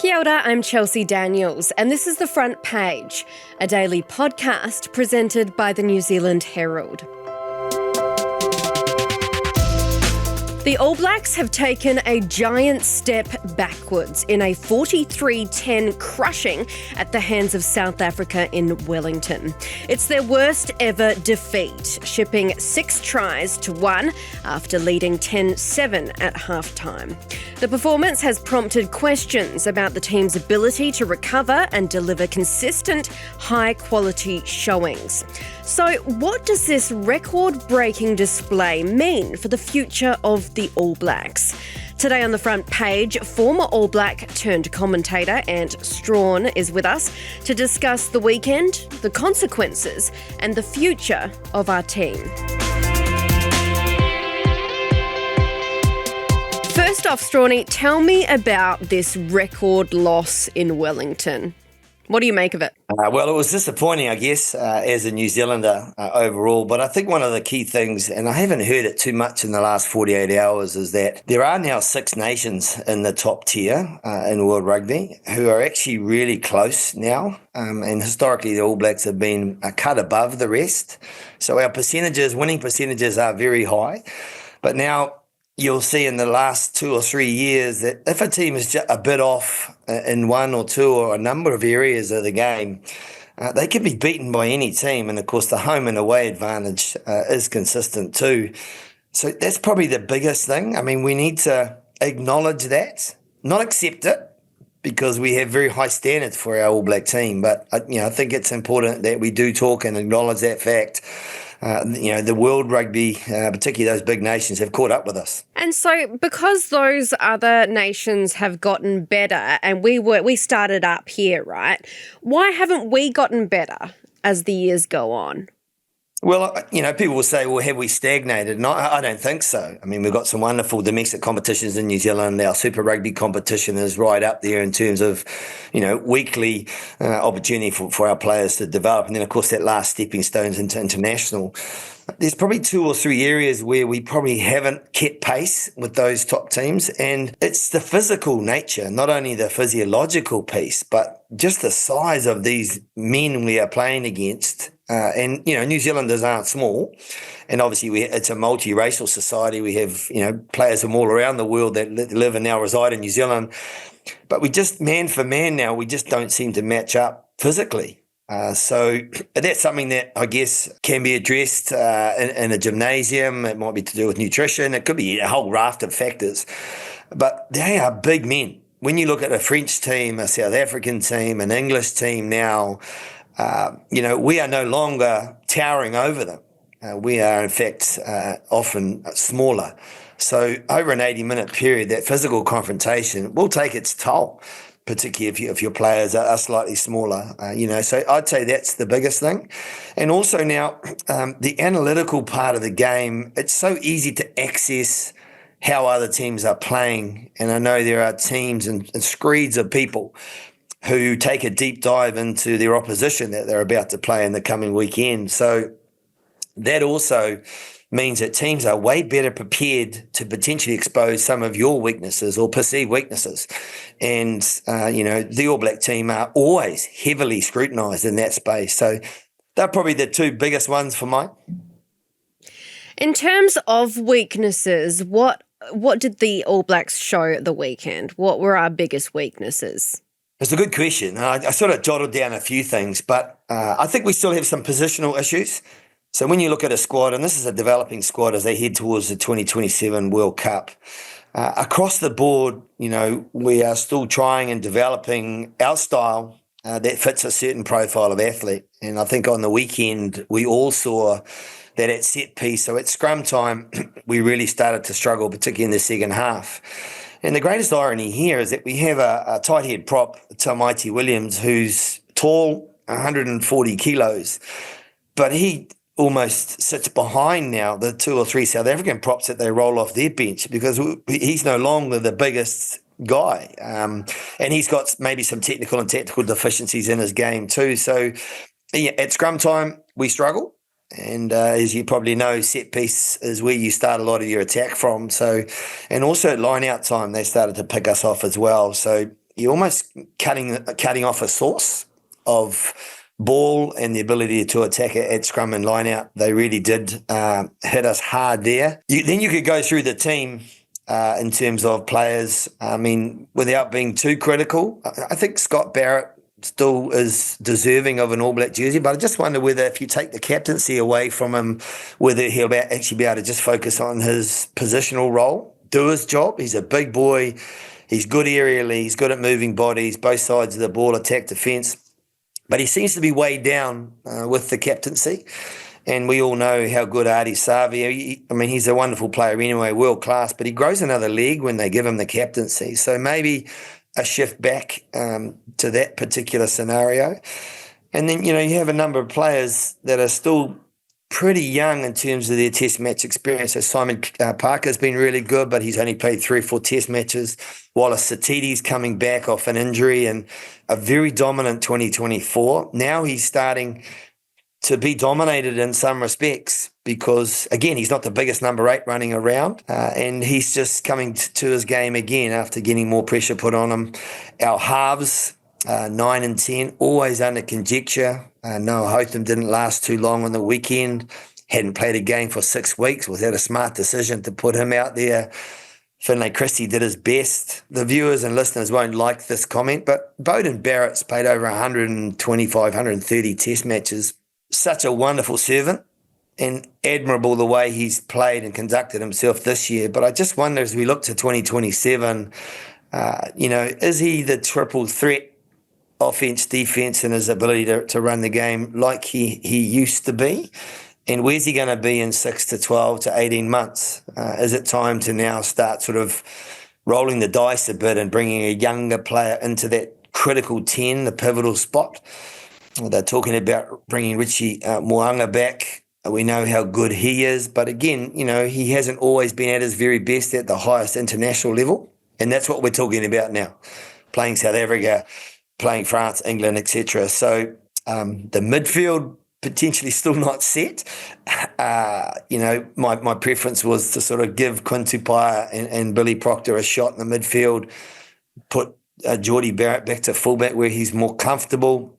Kia ora, I'm Chelsea Daniels, and this is The Front Page, a daily podcast presented by the New Zealand Herald. The All Blacks have taken a giant step backwards in a 43-10 crushing at the hands of South Africa in Wellington. It's their worst ever defeat, shipping 6 tries to 1 after leading 10-7 at halftime. The performance has prompted questions about the team's ability to recover and deliver consistent, high-quality showings. So what does this record-breaking display mean for the future of the All Blacks? Today on The Front Page, former All Black turned commentator Ant Strachan is with us to discuss the weekend, the consequences and the future of our team. First off, Strawny, tell me about this record loss in Wellington. What do you make of it? Well, it was disappointing, I guess, as a New Zealander overall. But I think one of the key things, and I haven't heard it too much in the last 48 hours, is that there are now 6 nations in the top tier in World Rugby who are actually really close now. And historically, the All Blacks have been a cut above the rest. So our winning percentages are very high. But now you'll see in the last 2 or 3 years that if a team is just a bit off in 1 or 2 or a number of areas of the game, they can be beaten by any team. And of course, the home and away advantage is consistent too. So that's probably the biggest thing. I mean, we need to acknowledge that, not accept it, because we have very high standards for our All Black team. But I think it's important that we do talk and acknowledge that fact. The world rugby, particularly those big nations, have caught up with us. And so because those other nations have gotten better and we started up here, right? Why haven't we gotten better as the years go on? Well, people will say, well, have we stagnated? And I don't think so. I mean, we've got some wonderful domestic competitions in New Zealand. Our Super Rugby competition is right up there in terms of, weekly opportunity for our players to develop. And then, of course, that last stepping stones into international. There's probably 2 or 3 areas where we probably haven't kept pace with those top teams. And it's the physical nature, not only the physiological piece, but just the size of these men we are playing against. And New Zealanders aren't small. And obviously it's a multiracial society. We have, players from all around the world that live and now reside in New Zealand. But we just, man for man now, we just don't seem to match up physically. So that's something that I guess can be addressed in a gymnasium. It might be to do with nutrition. It could be a whole raft of factors. But they are big men. When you look at a French team, a South African team, an English team now, we are no longer towering over them. We are, in fact, often smaller. So over an 80-minute period, that physical confrontation will take its toll, particularly if your players are slightly smaller. So I'd say that's the biggest thing. And also now, the analytical part of the game, it's so easy to access how other teams are playing. And I know there are teams and screeds of people who take a deep dive into their opposition that they're about to play in the coming weekend. So that also means that teams are way better prepared to potentially expose some of your weaknesses or perceived weaknesses. And, the All Black team are always heavily scrutinised in that space. So they're probably the 2 biggest ones for mine. In terms of weaknesses, what did the All Blacks show at the weekend? What were our biggest weaknesses? It's a good question. I sort of jotted down a few things, but I think we still have some positional issues. So when you look at a squad, and this is a developing squad as they head towards the 2027 World Cup, across the board, we are still trying and developing our style that fits a certain profile of athlete. And I think on the weekend, we all saw that at set piece. So at scrum time, we really started to struggle, particularly in the second half. And the greatest irony here is that we have a tight head prop, Tamaiti Williams, who's tall, 140 kilos, but he almost sits behind now the 2 or 3 South African props that they roll off their bench because he's no longer the biggest guy. And he's got maybe some technical and tactical deficiencies in his game too. So at scrum time, we struggle. And as you probably know, set piece is where you start a lot of your attack from. So, and also at line out time, they started to pick us off as well. So you're almost cutting off a source of ball and the ability to attack it at scrum and line out. They really did hit us hard there. Then you could go through the team in terms of players. I mean, without being too critical, I think Scott Barrett still is deserving of an All Black jersey, but I just wonder whether if you take the captaincy away from him, whether he'll actually be able to just focus on his positional role, do his job. He's a big boy. He's good aerially. He's good at moving bodies, both sides of the ball, attack, defence. But he seems to be weighed down with the captaincy. And we all know how good Artie Savi. I mean, he's a wonderful player anyway, world class, but he grows another leg when they give him the captaincy. So maybe a shift back to that particular scenario. And then, you have a number of players that are still pretty young in terms of their test match experience. So Simon Parker's been really good, but he's only played 3 or 4 test matches. Wallace Satidi's coming back off an injury and a very dominant 2024. Now he's starting to be dominated in some respects because, again, he's not the biggest number 8 running around and he's just coming to his game again after getting more pressure put on him. Our halves, 9 and 10, always under conjecture. Noah Hotham didn't last too long on the weekend, hadn't played a game for 6 weeks. Was that a smart decision to put him out there? Finlay Christie did his best. The viewers and listeners won't like this comment, but Beauden Barrett's played over 125, 130 test matches. Such a wonderful servant and admirable the way he's played and conducted himself this year. But I just wonder as we look to 2027, is he the triple threat offense, defense, and his ability to run the game like he used to be? And where's he going to be in 6 to 12 to 18 months? Is it time to now start sort of rolling the dice a bit and bringing a younger player into that critical 10, the pivotal spot? They're talking about bringing Richie Moanga back. We know how good he is. But again, he hasn't always been at his very best at the highest international level. And that's what we're talking about now, playing South Africa, playing France, England, etc. So the midfield potentially still not set. My preference was to sort of give Quinn Tupaia and Billy Proctor a shot in the midfield, put Geordie Barrett back to fullback where he's more comfortable.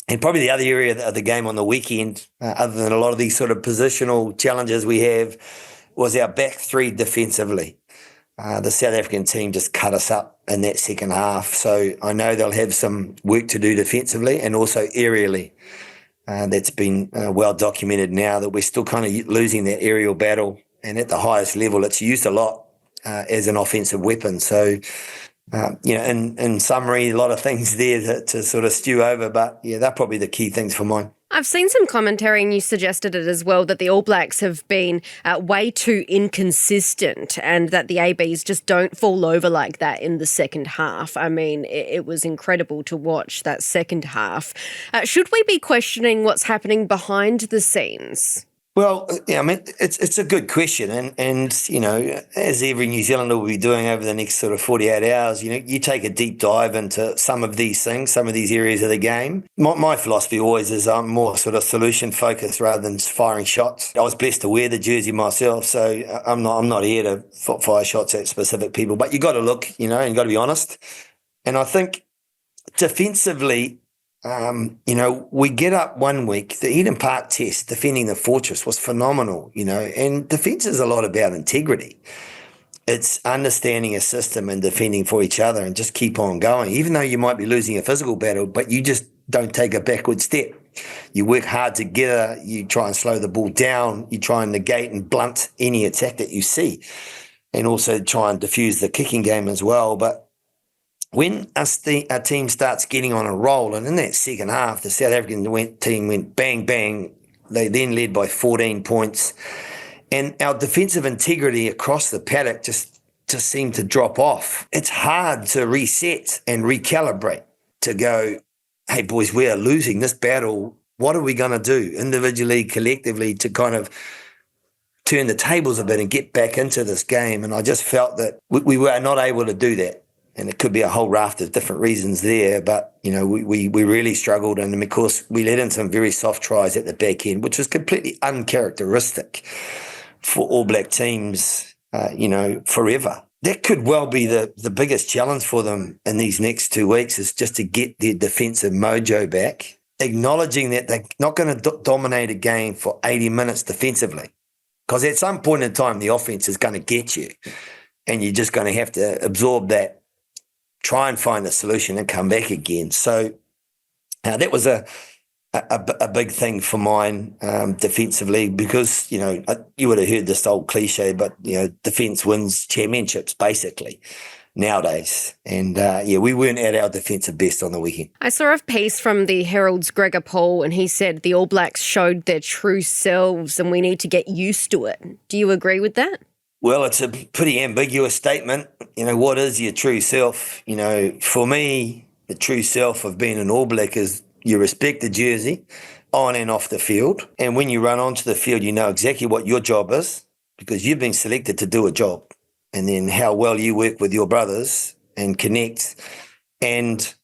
And probably the other area of the game on the weekend, other than a lot of these sort of positional challenges we have, was our back 3 defensively. The South African team just cut us up in that second half. So I know they'll have some work to do defensively and also aerially. That's been well documented now that we're still kind of losing that aerial battle. And at the highest level, it's used a lot as an offensive weapon. So, in summary, a lot of things there to sort of stew over. But, yeah, they're probably the key things for mine. I've seen some commentary, and you suggested it as well, that the All Blacks have been way too inconsistent and that the ABs just don't fall over like that in the second half. I mean, it was incredible to watch that second half. Should we be questioning what's happening behind the scenes? Well, yeah, I mean, it's a good question. And as every New Zealander will be doing over the next sort of 48 hours, you take a deep dive into some of these things, some of these areas of the game. My philosophy always is I'm more sort of solution focused rather than firing shots. I was blessed to wear the jersey myself, so I'm not here to fire shots at specific people. But you got to look, and you got to be honest. And I think defensively, we get up one week. The Eden Park test, defending the fortress, was phenomenal, and defence is a lot about integrity. It's understanding a system and defending for each other and just keep on going, even though you might be losing a physical battle, but you just don't take a backward step. You work hard together. You try and slow the ball down. You try and negate and blunt any attack that you see, and also try and diffuse the kicking game as well. But when a team starts getting on a roll, and in that second half, the South African team went bang, bang. They then led by 14 points. And our defensive integrity across the paddock just seemed to drop off. It's hard to reset and recalibrate, to go, hey, boys, we are losing this battle. What are we going to do individually, collectively, to kind of turn the tables a bit and get back into this game? And I just felt that we were not able to do that. And it could be a whole raft of different reasons there, but, we really struggled. And, of course, we let in some very soft tries at the back end, which was completely uncharacteristic for All Black teams, forever. that could well be the biggest challenge for them in these next 2 weeks, is just to get their defensive mojo back, acknowledging that they're not going to dominate a game for 80 minutes defensively. Because at some point in time, the offense is going to get you, and you're just going to have to absorb that, try and find a solution and come back again. So that was a big thing for mine defensively, because, you would have heard this old cliche, but, defense wins championships basically nowadays. And we weren't at our defensive best on the weekend. I saw a piece from the Herald's Gregor Paul, and he said the All Blacks showed their true selves and we need to get used to it. Do you agree with that? Well, it's a pretty ambiguous statement. What is your true self? For me, the true self of being an All Black is you respect the jersey on and off the field. And when you run onto the field, you know exactly what your job is, because you've been selected to do a job. And then how well you work with your brothers and connect and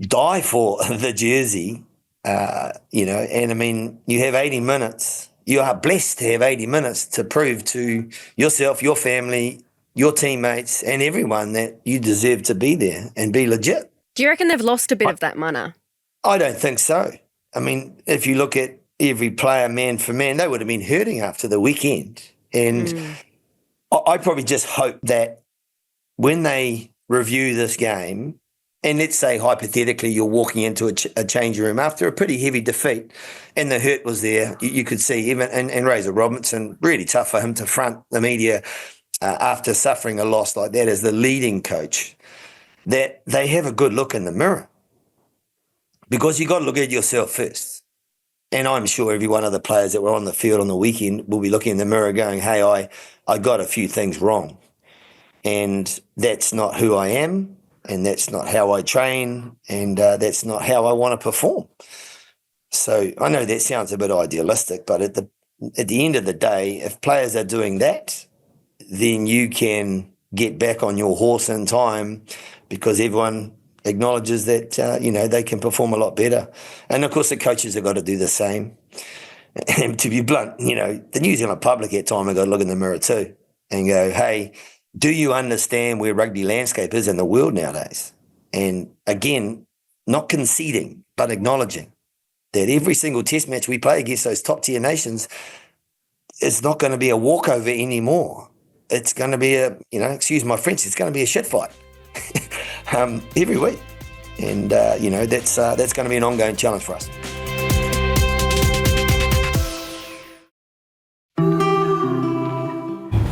die for the jersey, and I mean, you have 80 minutes. You are blessed to have 80 minutes to prove to yourself, your family, your teammates, and everyone that you deserve to be there and be legit. Do you reckon they've lost a bit of that mana? I don't think so. I mean, if you look at every player man for man, they would have been hurting after the weekend. And I probably just hope that when they review this game, and let's say hypothetically you're walking into a changing room after a pretty heavy defeat and the hurt was there, you could see even, and Razor Robinson, really tough for him to front the media after suffering a loss like that as the leading coach, that they have a good look in the mirror. Because you got to look at yourself first. And I'm sure every one of the players that were on the field on the weekend will be looking in the mirror going, hey, I got a few things wrong. And that's not who I am, and that's not how I train, and that's not how I want to perform. So I know that sounds a bit idealistic, but at the end of the day, if players are doing that, then you can get back on your horse in time, because everyone acknowledges that, they can perform a lot better. And, of course, the coaches have got to do the same. And to be blunt, the New Zealand public at time have got to look in the mirror too and go, hey, do you understand where rugby landscape is in the world nowadays? And, again, not conceding, but acknowledging that every single test match we play against those top-tier nations is not going to be a walkover anymore. It's going to be excuse my French, it's going to be a shit fight. Every week. And, that's going to be an ongoing challenge for us.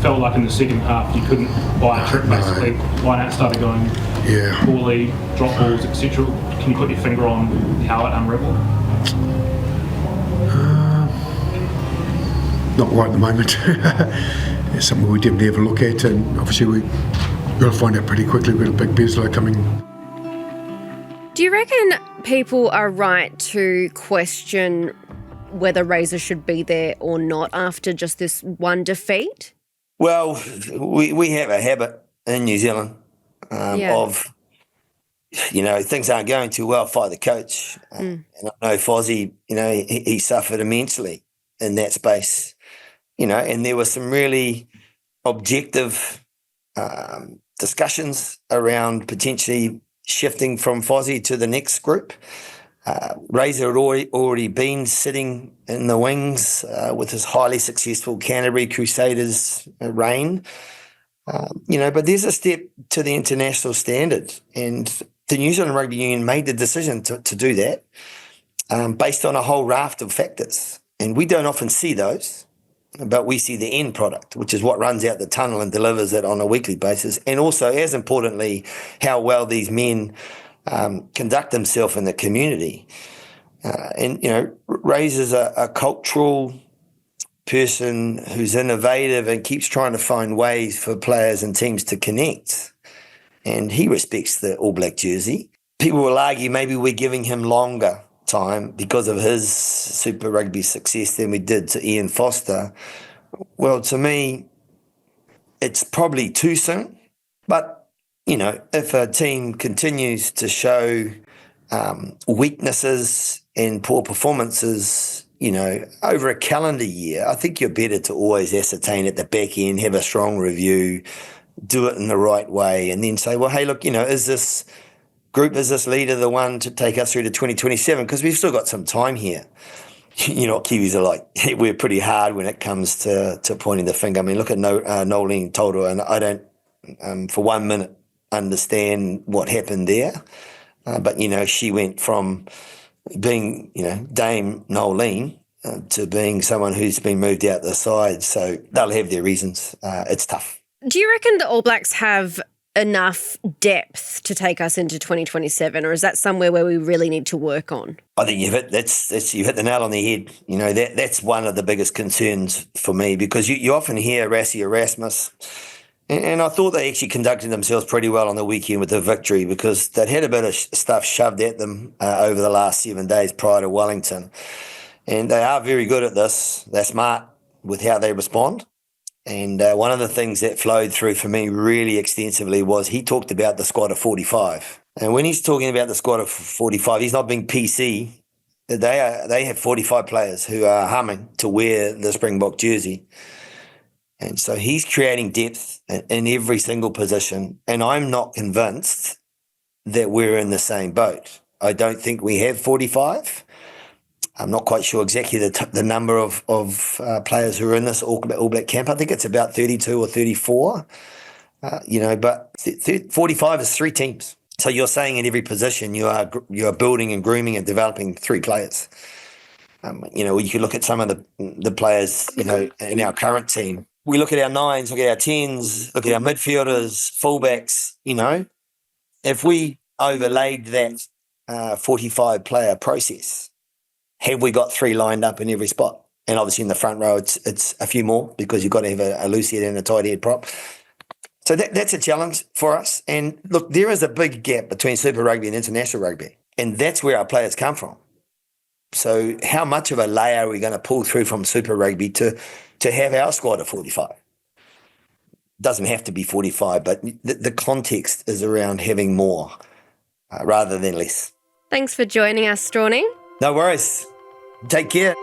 Felt like in the second half you couldn't buy a trick, basically. Line out started going poorly, drop balls, etc. Can you put your finger on how it unravelled? Not right at the moment. It's something we definitely have a look at, and obviously we'll find out pretty quickly. We've got a big Beasley coming. Do you reckon people are right to question whether Razor should be there or not after just this one defeat? Well, we have a habit in New Zealand of, things aren't going too well, fire the coach. And I know Fozzie, he suffered immensely in that space, and there were some really objective discussions around potentially shifting from Fozzie to the next group. Razor had already been sitting in the wings with his highly successful Canterbury Crusaders reign. But there's a step to the international standard, and the New Zealand Rugby Union made the decision to do that based on a whole raft of factors. And we don't often see those, but we see the end product, which is what runs out the tunnel and delivers it on a weekly basis. And also, as importantly, how well these men conduct themselves in the community. Razor's a cultural person who's innovative and keeps trying to find ways for players and teams to connect. And he respects the All Black jersey. People will argue maybe we're giving him longer time because of his Super Rugby success than we did to Ian Foster. Well, to me, it's probably too soon. But, if a team continues to show weaknesses and poor performances, over a calendar year, I think you're better to always ascertain at the back end, have a strong review, do it in the right way, and then say, well, hey, look, is this leader the one to take us through to 2027? Because we've still got some time here. You know what Kiwis are like. We're pretty hard when it comes to pointing the finger. I mean, look at Nolene Toldo, and I don't, for 1 minute, understand what happened there. But, she went from being, Dame Nolene to being someone who's been moved out the side. So they'll have their reasons. It's tough. Do you reckon the All Blacks have enough depth to take us into 2027, or is that somewhere where we really need to work on? I think you've hit the nail on the head. That's one of the biggest concerns for me, because you often hear Rassie Erasmus, and I thought they actually conducted themselves pretty well on the weekend with the victory, because they'd had a bit of stuff shoved at them over the last 7 days prior to Wellington, and they are very good at this. They're smart with how they respond. And one of the things that flowed through for me really extensively was he talked about the squad of 45. And when he's talking about the squad of 45, he's not being PC. They have 45 players who are humming to wear the Springbok jersey. And so he's creating depth in every single position. And I'm not convinced that we're in the same boat. I don't think we have 45. I'm not quite sure exactly the number of players who are in this All Black camp. I think it's about 32 or 34, but 45 is 3 teams. So you're saying in every position you are building and grooming and developing 3 players. You could look at some of the players, in our current team. We look at our 9s, look at our 10s, look at our midfielders, fullbacks, If we overlaid that 45-player process, have we got 3 lined up in every spot? And obviously in the front row, it's a few more, because you've got to have a loose head and a tight head prop. So that's a challenge for us. And look, there is a big gap between Super Rugby and international rugby, and that's where our players come from. So how much of a layer are we going to pull through from Super Rugby to have our squad of 45? Doesn't have to be 45, but the context is around having more rather than less. Thanks for joining us, Strawny. No worries. Take care.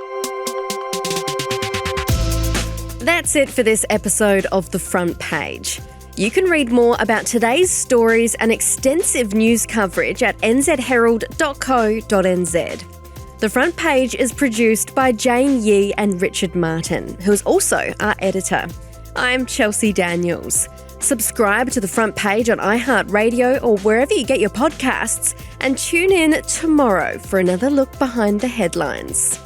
That's it for this episode of The Front Page. You can read more about today's stories and extensive news coverage at nzherald.co.nz. The Front Page is produced by Jane Yee and Richard Martin, who is also our editor. I'm Chelsea Daniels. Subscribe to The Front Page on iHeartRadio or wherever you get your podcasts, and tune in tomorrow for another look behind the headlines.